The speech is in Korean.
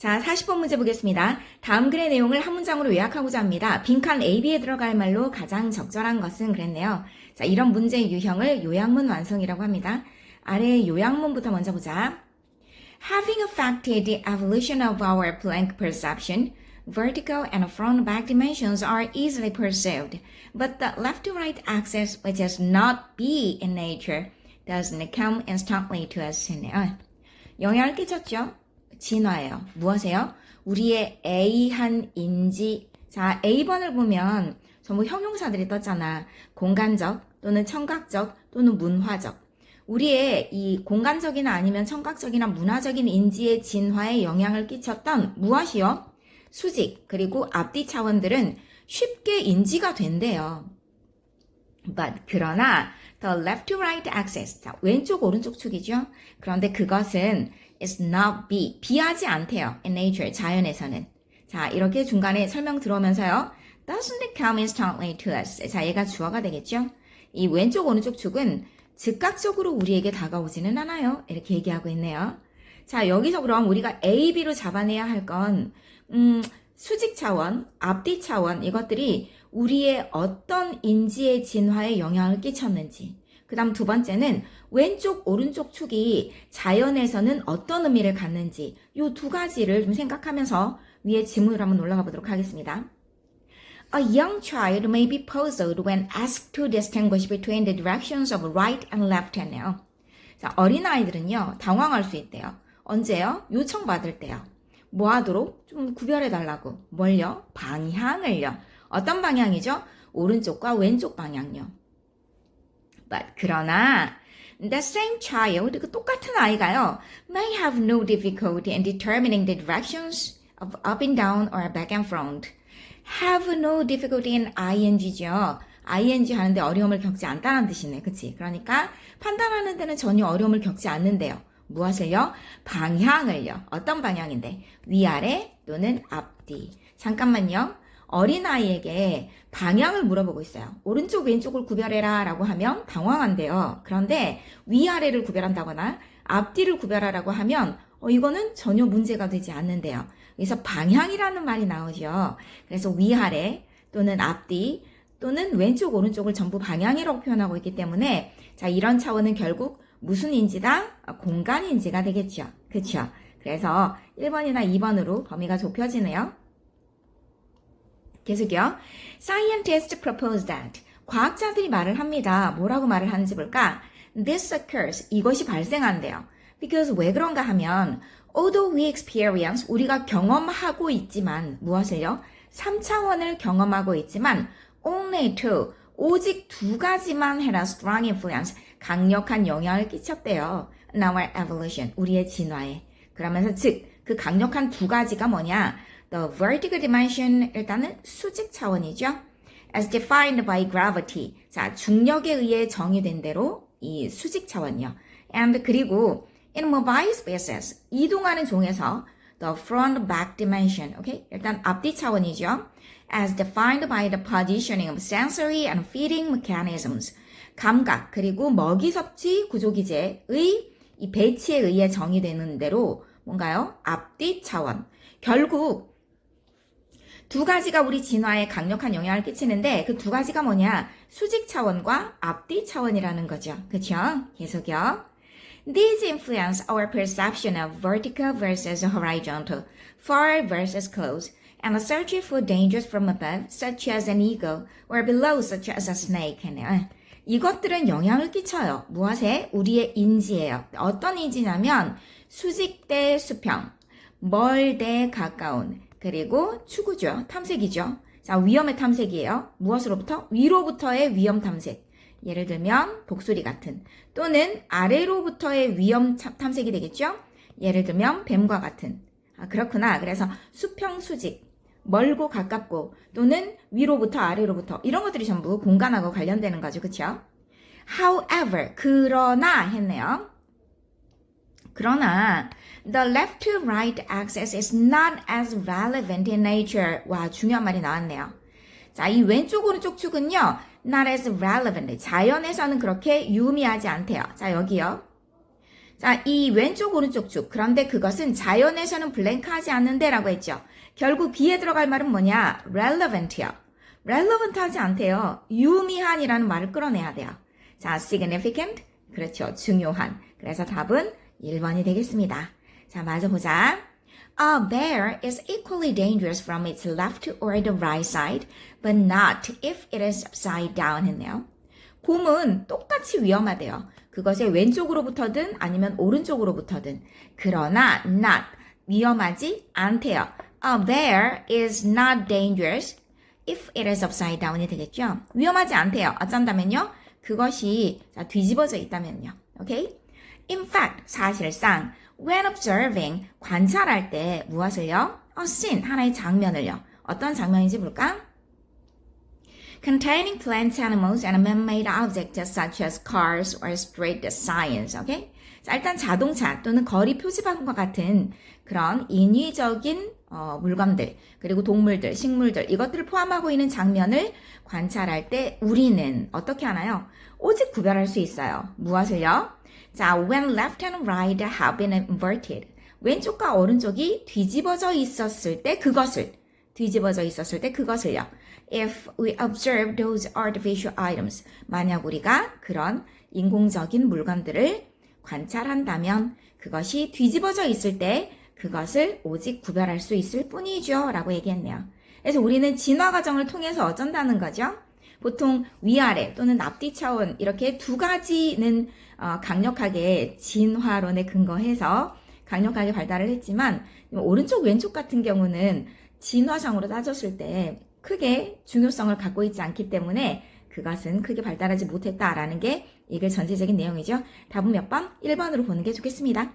자, 40번 문제 보겠습니다. 다음 글의 내용을 한 문장으로 요약하고자 합니다. 빈칸 A, B에 들어갈 말로 가장 적절한 것은 그랬네요. 자, 이런 문제의 유형을 요약문 완성이라고 합니다. 아래 요약문부터 먼저 보자. Having affected the evolution of our blank perception, vertical and front-back dimensions are easily perceived, but the left-to-right axis, which is not B in nature, doesn't come instantly to us. 영향을 끼쳤죠? 진화예요. 무엇이에요? 우리의 A한 인지. 자, A번을 보면 전부 형용사들이 떴잖아. 공간적 또는 청각적 또는 문화적. 우리의 이 공간적이나 아니면 청각적이나 문화적인 인지의 진화에 영향을 끼쳤던 무엇이요? 수직 그리고 앞뒤 차원들은 쉽게 인지가 된대요. But 그러나 the left to right axis, 자, 왼쪽 오른쪽 축이죠. 그런데 그것은 is not be, 비하지 않대요. In nature, 자연에서는. 자, 이렇게 중간에 설명 들어오면서요. Doesn't come instantly to us. 자, 얘가 주어가 되겠죠. 이 왼쪽 오른쪽 축은 즉각적으로 우리에게 다가오지는 않아요. 이렇게 얘기하고 있네요. 자, 여기서 그럼 우리가 A, B로 잡아내야 할 건 수직 차원, 앞뒤 차원 이것들이 우리의 어떤 인지의 진화에 영향을 끼쳤는지. 그 다음 두 번째는 왼쪽 오른쪽 축이 자연에서는 어떤 의미를 갖는지 이 두 가지를 좀 생각하면서 위에 지문을 한번 올라가 보도록 하겠습니다. A young child may be puzzled when asked to distinguish between the directions of right and left hand네요. 자, 어린아이들은요 당황할 수 있대요. 언제요? 요청받을 때요. 뭐 하도록? 좀 구별해달라고. 뭘요? 방향을요. 어떤 방향이죠? 오른쪽과 왼쪽 방향요. But 그러나 the same child, 그 똑같은 아이가요 may have no difficulty in determining the directions of up and down or back and front. have no difficulty in ing죠. ing 하는데 어려움을 겪지 않다는 뜻이네. 그치? 그러니까 판단하는 데는 전혀 어려움을 겪지 않는데요. 무엇을요? 방향을요. 어떤 방향인데? 위아래 또는 앞뒤. 잠깐만요. 어린아이에게 방향을 물어보고 있어요. 오른쪽 왼쪽을 구별해라 라고 하면 당황한대요. 그런데 위아래를 구별한다거나 앞뒤를 구별하라고 하면 이거는 전혀 문제가 되지 않는데요. 그래서 방향이라는 말이 나오죠. 그래서 위아래 또는 앞뒤 또는 왼쪽 오른쪽을 전부 방향이라고 표현하고 있기 때문에 자, 이런 차원은 결국 무슨 인지다? 공간 인지가 되겠죠. 그렇죠? 그래서 1번이나 2번으로 범위가 좁혀지네요. 계속요. Scientists propose that. 과학자들이 말을 합니다. 뭐라고 말을 하는지 볼까? This occurs. 이것이 발생한대요. Because 왜 그런가 하면 although we experience, 우리가 경험하고 있지만 무엇을요? 3차원을 경험하고 있지만 only two, 오직 두 가지만 had a strong influence, 강력한 영향을 끼쳤대요. In our evolution, 우리의 진화에. 그러면서 즉, 그 강력한 두 가지가 뭐냐? The vertical dimension, 일단은 수직 차원이죠. As defined by gravity. 자, 중력에 의해 정의된 대로 이 수직 차원이요. And 그리고 in mobile spaces, 이동하는 종에서 the front back dimension. 오케이? 일단 앞뒤 차원이죠. As defined by the positioning of sensory and feeding mechanisms. 감각 그리고 먹이 섭취 구조기제의 이 배치에 의해 정의되는 대로 뭔가요? 앞뒤 차원. 결국 두 가지가 우리 진화에 강력한 영향을 끼치는데 그 두 가지가 뭐냐? 수직 차원과 앞뒤 차원이라는 거죠. 그렇죠? 계속요. These influence our perception of vertical versus horizontal, far versus close, and a search for dangers from above, such as an eagle, or below, such as a snake. 이것들은 영향을 끼쳐요. 무엇에? 우리의 인지예요. 어떤 인지냐면 수직 대 수평, 멀 대 가까운, 그리고 추구죠. 탐색이죠. 자, 위험의 탐색이에요. 무엇으로부터? 위로부터의 위험 탐색. 예를 들면 독수리 같은 또는 아래로부터의 위험 탐색이 되겠죠. 예를 들면 뱀과 같은. 그렇구나. 그래서 수평 수직, 멀고 가깝고 또는 위로부터 아래로부터 이런 것들이 전부 공간하고 관련되는 거죠. 그렇죠? However, 그러나 했네요. 그러나 the left to right axis is not as relevant in nature. 와, 중요한 말이 나왔네요. 자, 이 왼쪽 오른쪽 축은요. not as relevant. 자연에서는 그렇게 유의미하지 않대요. 자, 여기요. 자, 이 왼쪽 오른쪽 쭉. 그런데 그것은 자연에서는 블랭크하지 않는데 라고 했죠. 결국 B에 들어갈 말은 뭐냐? relevant요. relevant하지 않대요. 유의미한이라는 말을 끌어내야 돼요. 자, significant. 그렇죠. 중요한. 그래서 답은 1번이 되겠습니다. 자, 마저 보자. A bear is equally dangerous from its left or the right side, but not if it is upside down 했네요. 곰은 똑같이 위험하대요. 그것의 왼쪽으로부터든 아니면 오른쪽으로부터든. 그러나 not 위험하지 않대요. A bear is not dangerous if it is upside down이 되겠죠. 위험하지 않대요. 어쩐다면요? 그것이 뒤집어져 있다면요. 오케이? In fact, 사실상 when observing, 관찰할 때 무엇을요? A scene, 하나의 장면을요. 어떤 장면인지 볼까? Containing plants, animals, and man-made objects such as cars or street signs. Okay? 자, 일단 자동차 또는 거리 표지판과 같은 그런 인위적인 물건들, 그리고 동물들, 식물들, 이것들을 포함하고 있는 장면을 관찰할 때 우리는 어떻게 하나요? 오직 구별할 수 있어요. 무엇을요? 자, when left and right have been inverted. 왼쪽과 오른쪽이 뒤집어져 있었을 때 그것을, 요 If we observe those artificial items. 만약 우리가 그런 인공적인 물건들을 관찰한다면 그것이 뒤집어져 있을 때 그것을 오직 구별할 수 있을 뿐이죠. 라고 얘기했네요. 그래서 우리는 진화 과정을 통해서 어쩐다는 거죠? 보통 위아래 또는 앞뒤 차원 이렇게 두 가지는 강력하게 진화론에 근거해서 강력하게 발달을 했지만 오른쪽 왼쪽 같은 경우는 진화상으로 따졌을 때 크게 중요성을 갖고 있지 않기 때문에 그것은 크게 발달하지 못했다라는 게 이게 전체적인 내용이죠. 답은 몇 번? 1번으로 보는 게 좋겠습니다.